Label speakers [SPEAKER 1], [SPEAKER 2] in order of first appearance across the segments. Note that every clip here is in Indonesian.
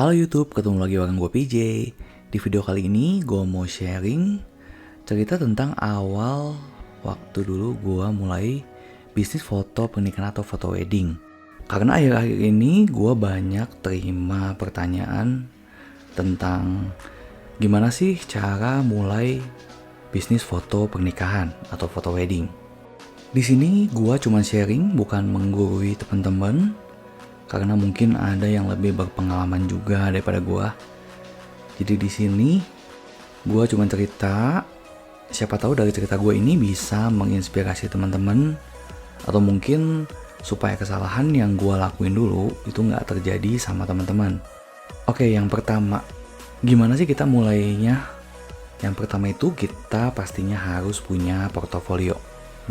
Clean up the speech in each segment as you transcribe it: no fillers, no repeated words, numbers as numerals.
[SPEAKER 1] Halo YouTube, ketemu lagi bareng gue PJ. Di video kali ini gue mau sharing cerita tentang awal waktu dulu gue mulai bisnis foto pernikahan atau foto wedding. Karena akhir-akhir ini gue banyak terima pertanyaan tentang gimana sih cara mulai bisnis foto pernikahan atau foto wedding. Di sini gue cuma sharing, bukan menggurui teman-teman. Karena mungkin ada yang lebih berpengalaman juga daripada gue. Jadi di sini gue cuma cerita, siapa tahu dari cerita gue ini bisa menginspirasi teman-teman, atau mungkin supaya kesalahan yang gue lakuin dulu itu nggak terjadi sama teman-teman. Oke, yang pertama, gimana sih kita mulainya? Yang pertama itu kita pastinya harus punya portofolio.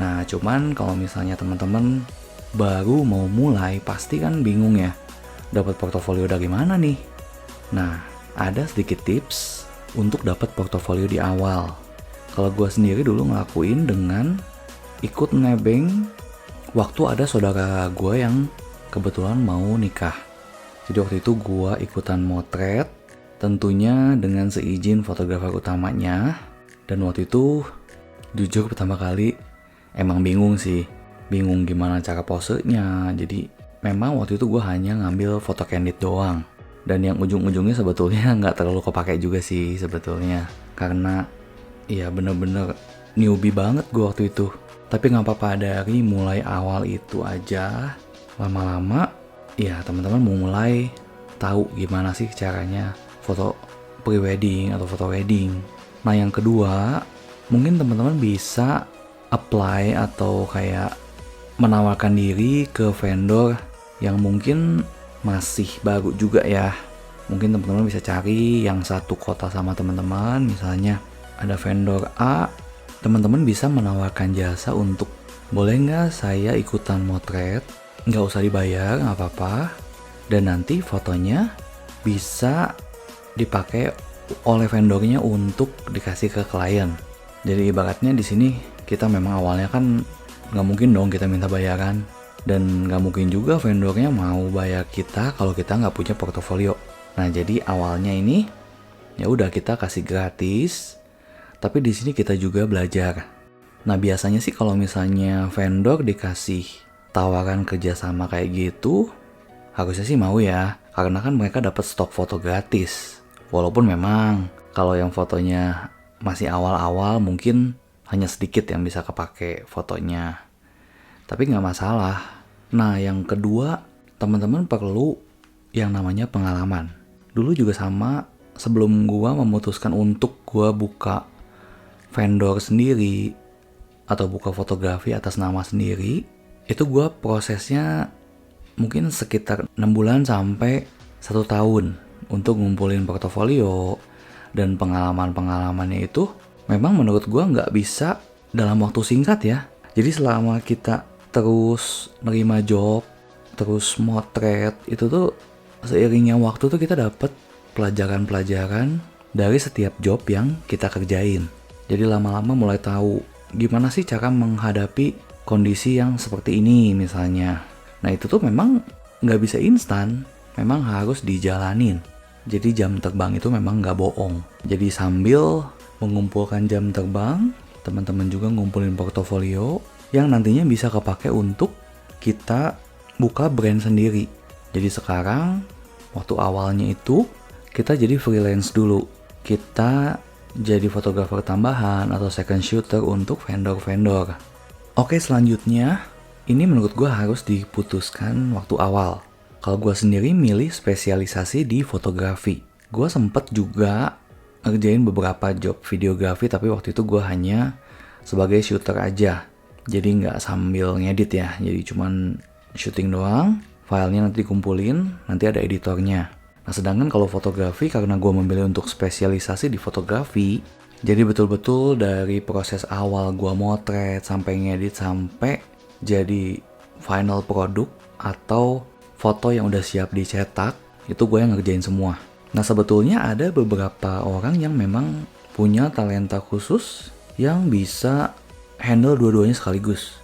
[SPEAKER 1] Nah, cuman kalau misalnya teman-teman baru mau mulai, pasti kan bingung ya, dapat portofolio dari mana nih? Nah, ada sedikit tips untuk dapat portofolio di awal. Kalau gue sendiri dulu ngelakuin dengan ikut nebeng waktu ada saudara gue yang kebetulan mau nikah. Jadi waktu itu gue ikutan motret, tentunya dengan seizin fotografer utamanya. Dan waktu itu jujur pertama kali emang bingung sih. Bingung gimana cara posenya. Jadi memang waktu itu gue hanya ngambil foto candid doang. Dan yang ujung-ujungnya sebetulnya nggak terlalu kepake juga sih sebetulnya. Karena ya bener-bener newbie banget gue waktu itu. Tapi nggak apa-apa, dari mulai awal itu aja, lama-lama ya teman-teman mau mulai tahu gimana sih caranya foto pre-wedding atau foto wedding. Nah yang kedua, mungkin teman-teman bisa apply atau kayak menawarkan diri ke vendor yang mungkin masih baru juga ya. Mungkin teman-teman bisa cari yang satu kota sama teman-teman. Misalnya ada vendor A, teman-teman bisa menawarkan jasa untuk, boleh nggak saya ikutan motret, nggak usah dibayar, nggak apa-apa, dan nanti fotonya bisa dipakai oleh vendornya untuk dikasih ke klien. Jadi ibaratnya di sini kita memang awalnya kan nggak mungkin dong kita minta bayaran, dan nggak mungkin juga vendornya mau bayar kita kalau kita nggak punya portofolio. Nah jadi awalnya ini ya udah kita kasih gratis, tapi di sini kita juga belajar. Nah biasanya sih kalau misalnya vendor dikasih tawaran kerjasama kayak gitu, harusnya sih mau ya, karena kan mereka dapat stok foto gratis. Walaupun memang kalau yang fotonya masih awal-awal mungkin hanya sedikit yang bisa kepake fotonya. Tapi nggak masalah. Nah yang kedua, teman-teman perlu yang namanya pengalaman. Dulu juga sama, sebelum gua memutuskan untuk gua buka vendor sendiri atau buka fotografi atas nama sendiri, itu gua prosesnya mungkin sekitar 6 bulan sampai 1 tahun untuk ngumpulin portofolio. Dan pengalaman-pengalamannya itu memang menurut gue nggak bisa dalam waktu singkat ya. Jadi selama kita terus nerima job, terus motret, itu tuh seiringnya waktu tuh kita dapat pelajaran-pelajaran dari setiap job yang kita kerjain. Jadi lama-lama mulai tahu gimana sih cara menghadapi kondisi yang seperti ini misalnya. Nah itu tuh memang nggak bisa instan, memang harus dijalanin. Jadi jam terbang itu memang nggak bohong. Jadi sambil mengumpulkan jam terbang, teman-teman juga ngumpulin portofolio yang nantinya bisa kepake untuk kita buka brand sendiri. Jadi sekarang, waktu awalnya itu kita jadi freelance dulu. Kita jadi fotografer tambahan atau second shooter untuk vendor-vendor. Oke, selanjutnya ini menurut gue harus diputuskan waktu awal. Kalau gue sendiri milih spesialisasi di fotografi. Gue sempet juga ngerjain beberapa job videografi, tapi waktu itu gue hanya sebagai shooter aja. Jadi nggak sambil ngedit ya, jadi cuman shooting doang, filenya nanti dikumpulin, nanti ada editornya. Nah sedangkan kalau fotografi, karena gue memilih untuk spesialisasi di fotografi, jadi betul-betul dari proses awal gue motret, sampai ngedit, sampai jadi final produk atau foto yang udah siap dicetak, itu gue yang ngerjain semua. Nah sebetulnya ada beberapa orang yang memang punya talenta khusus yang bisa handle dua-duanya sekaligus.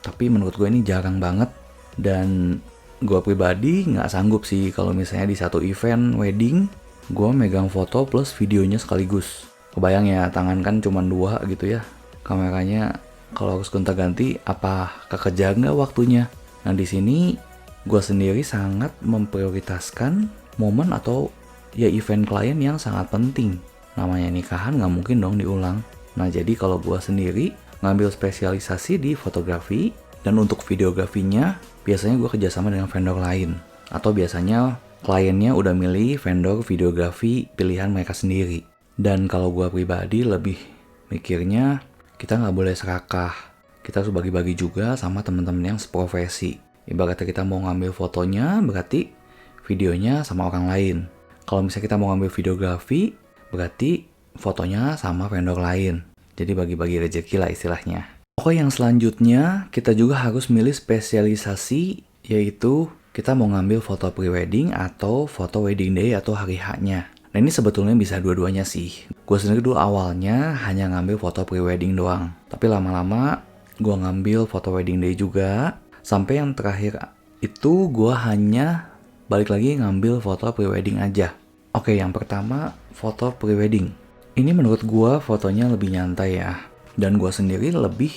[SPEAKER 1] Tapi menurut gue ini jarang banget, dan gue pribadi nggak sanggup sih kalau misalnya di satu event wedding gue megang foto plus videonya sekaligus. Kebayang ya, tangan kan cuma 2 gitu ya. Kameranya kalau harus gonta-ganti, apa kekejar nggak waktunya? Nah di sini gue sendiri sangat memprioritaskan momen atau ya event klien yang sangat penting. Namanya nikahan nggak mungkin dong diulang. Nah jadi kalau gue sendiri ngambil spesialisasi di fotografi, dan untuk videografinya biasanya gue kerjasama dengan vendor lain. Atau biasanya kliennya udah milih vendor videografi pilihan mereka sendiri. Dan kalau gue pribadi lebih mikirnya kita nggak boleh serakah. Kita harus bagi-bagi juga sama teman-teman yang seprofesi. Ibaratnya kita mau ngambil fotonya berarti videonya sama orang lain. Kalau misalnya kita mau ngambil videografi berarti fotonya sama vendor lain. Jadi bagi-bagi rezeki lah istilahnya. Oke, yang selanjutnya kita juga harus milih spesialisasi, yaitu kita mau ngambil foto pre-wedding atau foto wedding day atau hari H-nya. Nah ini sebetulnya bisa dua-duanya sih. Gue sendiri dulu awalnya hanya ngambil foto pre-wedding doang. Tapi lama-lama gue ngambil foto wedding day juga. Sampai yang terakhir itu gue hanya balik lagi ngambil foto pre-wedding aja. Oke, yang pertama foto pre-wedding. Ini menurut gue fotonya lebih nyantai ya. Dan gue sendiri lebih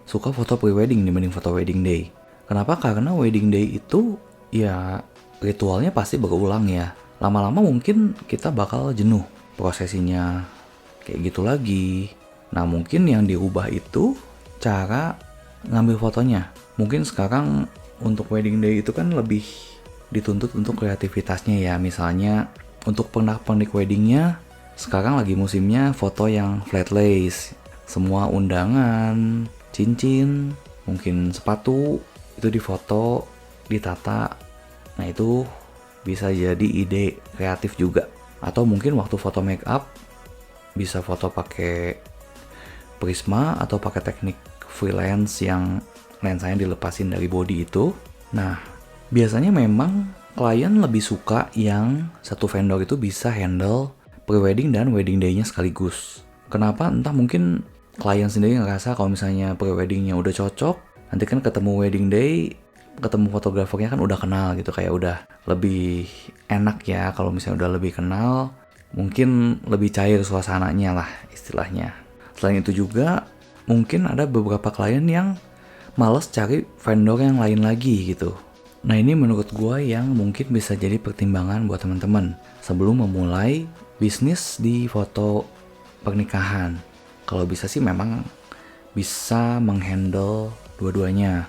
[SPEAKER 1] suka foto pre-wedding dibanding foto wedding day. Kenapa? Karena wedding day itu ya ritualnya pasti berulang ya. Lama-lama mungkin kita bakal jenuh prosesinya kayak gitu lagi. Nah mungkin yang dirubah itu cara ngambil fotonya. Mungkin sekarang untuk wedding day itu kan lebih dituntut untuk kreativitasnya ya. Misalnya untuk pernak-pernik weddingnya sekarang lagi musimnya foto yang flat lace. Semua undangan, cincin, mungkin sepatu itu difoto, ditata. Nah itu bisa jadi ide kreatif juga. Atau mungkin waktu foto make up bisa foto pakai prisma atau pakai teknik freelance yang lensanya dilepasin dari body itu. Nah biasanya memang klien lebih suka yang satu vendor itu bisa handle pre-wedding dan wedding day-nya sekaligus. Kenapa? Entah mungkin klien sendiri ngerasa kalau misalnya pre-weddingnya udah cocok, nanti kan ketemu wedding day, ketemu fotografernya kan udah kenal gitu, kayak udah lebih enak ya. Kalau misalnya udah lebih kenal, mungkin lebih cair suasananya lah istilahnya. Selain itu juga mungkin ada beberapa klien yang males cari vendor yang lain lagi gitu. Nah ini menurut gue yang mungkin bisa jadi pertimbangan buat teman-teman sebelum memulai bisnis di foto pernikahan. Kalau bisa sih memang bisa menghandle dua-duanya,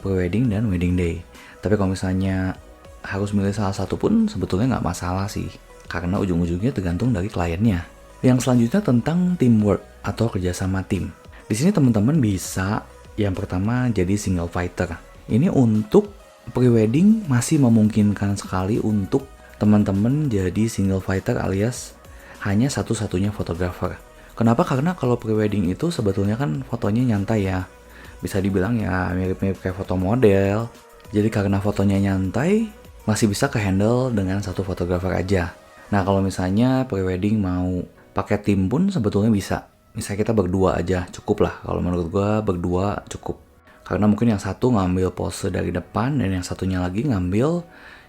[SPEAKER 1] pre-wedding dan wedding day. Tapi kalau misalnya harus milih salah satu pun sebetulnya nggak masalah sih, karena ujung-ujungnya tergantung dari kliennya. Yang selanjutnya tentang teamwork atau kerjasama tim. Di sini teman-teman bisa yang pertama jadi single fighter. Ini untuk pre-wedding masih memungkinkan sekali untuk teman-teman jadi single fighter alias hanya satu-satunya fotografer. Kenapa? Karena kalau pre-wedding itu sebetulnya kan fotonya nyantai ya. Bisa dibilang ya mirip-mirip kayak foto model. Jadi karena fotonya nyantai, masih bisa ke-handle dengan satu fotografer aja. Nah kalau misalnya pre-wedding mau pakai tim pun sebetulnya bisa. Misalnya kita berdua aja cukup lah. Kalau menurut gua berdua cukup. Karena mungkin yang satu ngambil pose dari depan dan yang satunya lagi ngambil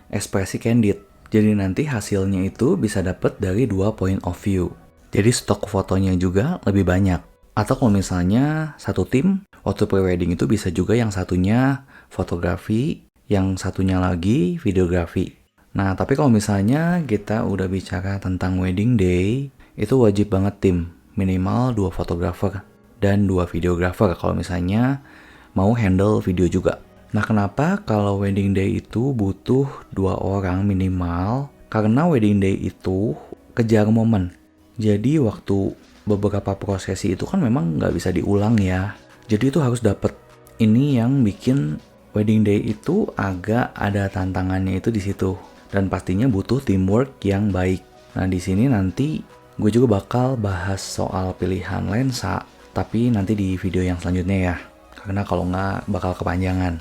[SPEAKER 1] ekspresi candid. Jadi nanti hasilnya itu bisa dapet dari 2 point of view. Jadi stok fotonya juga lebih banyak. Atau kalau misalnya satu tim, waktu pre-wedding itu bisa juga yang satunya fotografi, yang satunya lagi videografi. Nah tapi kalau misalnya kita udah bicara tentang wedding day, itu wajib banget tim. Minimal 2 fotografer dan 2 videografer kalau misalnya mau handle video juga. Nah kenapa kalau wedding day itu butuh 2 orang minimal? Karena wedding day itu kejar momen. Jadi waktu beberapa prosesi itu kan memang nggak bisa diulang ya. Jadi itu harus dapet. Ini yang bikin wedding day itu agak ada tantangannya itu di situ. Dan pastinya butuh teamwork yang baik. Nah di sini nanti gue juga bakal bahas soal pilihan lensa. Tapi nanti di video yang selanjutnya ya. Karena kalau nggak bakal kepanjangan.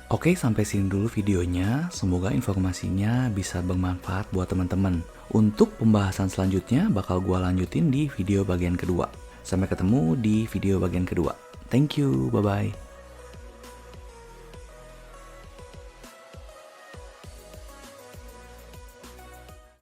[SPEAKER 1] Oke, sampai sini dulu videonya. Semoga informasinya bisa bermanfaat buat teman-teman. Untuk pembahasan selanjutnya bakal gue lanjutin di video bagian kedua. Sampai ketemu di video bagian kedua. Thank you, bye-bye.